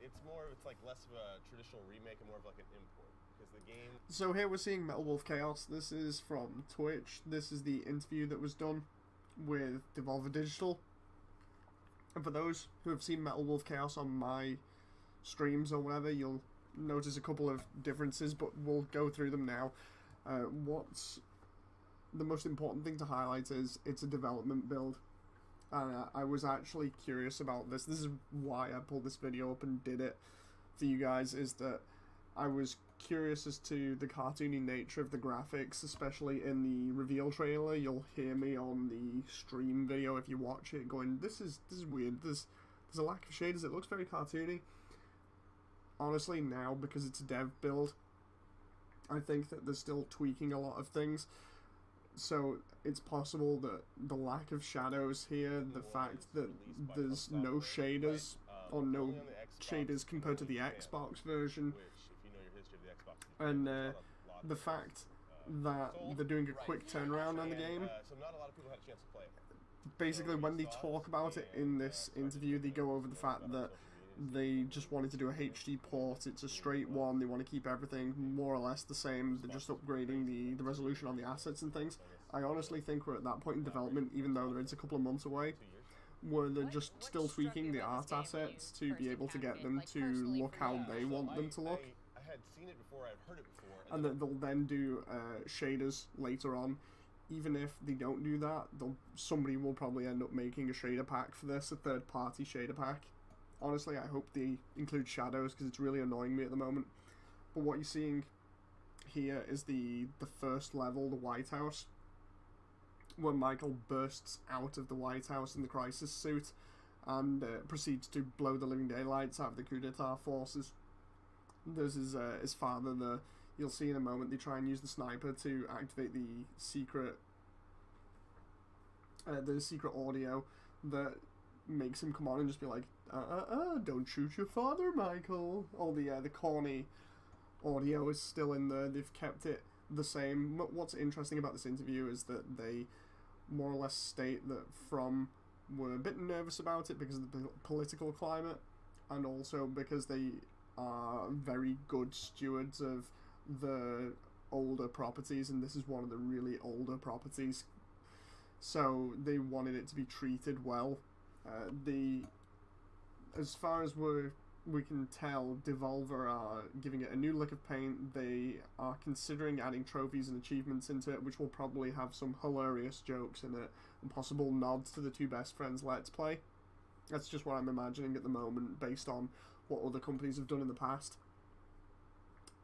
It's like less of a traditional remake and more of like an import because the game. So here we're seeing Metal Wolf Chaos. This is from Twitch. This is the interview that was done with Devolver Digital. And for those who have seen Metal Wolf Chaos on my streams or whatever, you'll notice a couple of differences, but we'll go through them now. What's the most important thing to highlight is it's a development build. I was actually curious about this. This is why I pulled this video up and did it for you guys, is that I was curious as to the cartoony nature of the graphics, especially in the reveal trailer. You'll hear me on the stream video if you watch it going, this is weird. There's a lack of shaders. It looks very cartoony. Honestly, now, because it's a dev build, I think that they're still tweaking a lot of things. So it's possible that the lack of shadows here, the fact that there's no shaders, or no shaders compared to the Xbox version, and the fact that they're doing a quick turnaround on the game. Basically, when they talk about it in this interview, they go over the fact that they just wanted to do a HD port. It's a straight one. They want to keep everything more or less the same. They're just upgrading the resolution on the assets and things. I honestly think we're at that point in development, even though it's a couple of months away, where they're just still tweaking the art assets to be able to get them to look how they want them to look. And that they'll then do shaders later on. Even if they don't do that, somebody will probably end up making a shader pack for this, a third-party shader pack. Honestly, I hope they include shadows because it's really annoying me at the moment. But what you're seeing here is the first level, the White House, where Michael bursts out of the White House in the crisis suit and proceeds to blow the living daylights out of the coup d'etat forces. There's his father there. You'll see in a moment they try and use the sniper to activate the secret audio that makes him come on and just be like, don't shoot your father, Michael. All the corny audio is still in there. They've kept it the same. What's interesting about this interview is that they more or less state that were a bit nervous about it because of the political climate, and also because they are very good stewards of the older properties, and this is one of the really older properties. So they wanted it to be treated well. As far as we can tell, Devolver are giving it a new lick of paint. They are considering adding trophies and achievements into it, which will probably have some hilarious jokes in it, and possible nods to the Two Best Friends Let's Play. That's just what I'm imagining at the moment, based on what other companies have done in the past.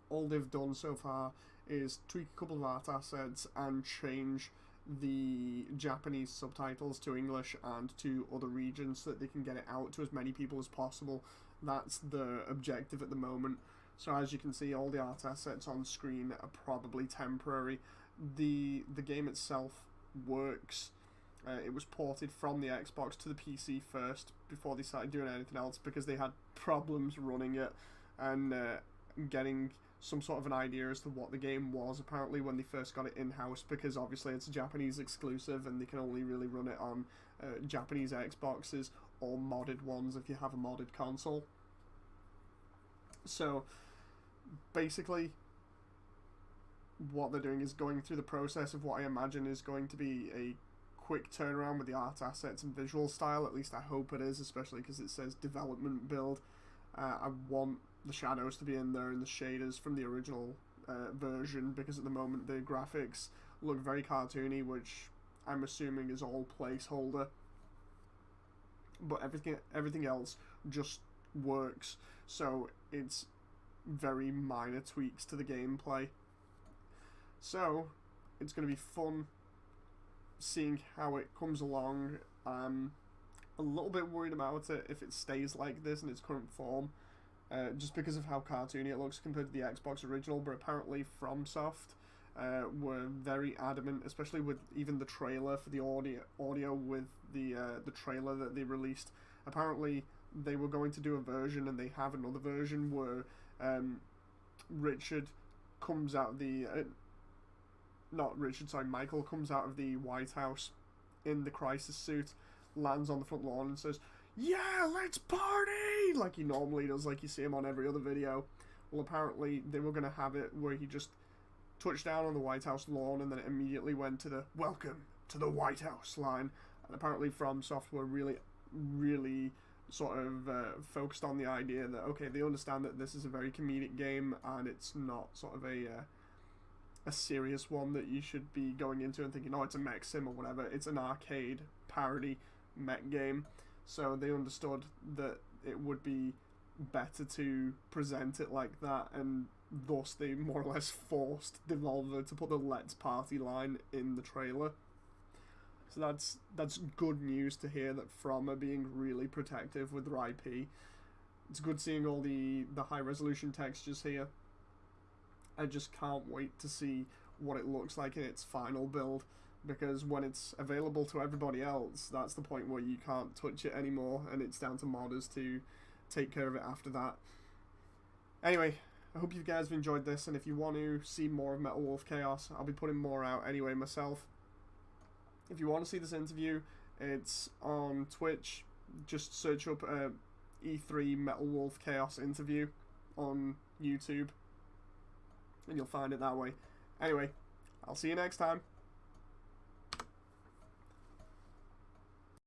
All they've done so far is tweak a couple of art assets and change the Japanese subtitles to English and to other regions so that they can get it out to as many people as possible. That's the objective at the moment. So as you can see, all the art assets on screen are probably temporary. The game itself works. It was ported from the Xbox to the PC first before they started doing anything else because they had problems running it and getting some sort of an idea as to what the game was apparently when they first got it in-house, because obviously it's a Japanese exclusive and they can only really run it on Japanese Xboxes or modded ones if you have a modded console. So basically what they're doing is going through the process of what I imagine is going to be a quick turnaround with the art assets and visual style. At least I hope it is, especially because it says development build. I want the shadows to be in there and the shaders from the original version, because at the moment the graphics look very cartoony, which I'm assuming is all placeholder. But everything else just works, so it's very minor tweaks to the gameplay. So it's going to be fun seeing how it comes along. I'm a little bit worried about it if it stays like this in its current form, just because of how cartoony it looks compared to the Xbox original. But apparently FromSoft were very adamant, especially with even the trailer for the audio with the trailer that they released. Apparently they were going to do a version, and they have another version where Michael comes out of the White House in the crisis suit. lands on the front lawn and says, "Yeah, let's party!" like he normally does, like you see him on every other video. Well, apparently they were going to have it where he just touched down on the White House lawn and then it immediately went to the "Welcome to the White House" line. And apparently From Software really sort of focused on the idea that, okay, they understand that this is a very comedic game and it's not sort of a serious one that you should be going into and thinking, oh, it's a mech sim or whatever. It's an arcade parody mech game. So they understood that it would be better to present it like that, and thus they more or less forced Devolver to put the "Let's Party" line in the trailer. So that's good news to hear that From are being really protective with their IP. It's good seeing all the high resolution textures here. I just can't wait to see what it looks like in its final build, because when it's available to everybody else, that's the point where you can't touch it anymore and it's down to modders to take care of it after that. Anyway, I hope you guys have enjoyed this, and if you want to see more of Metal Wolf Chaos, I'll be putting more out anyway myself. If you want to see this interview, it's on Twitch. Just search up E3 Metal Wolf Chaos interview on YouTube, and you'll find it that way. Anyway, I'll see you next time.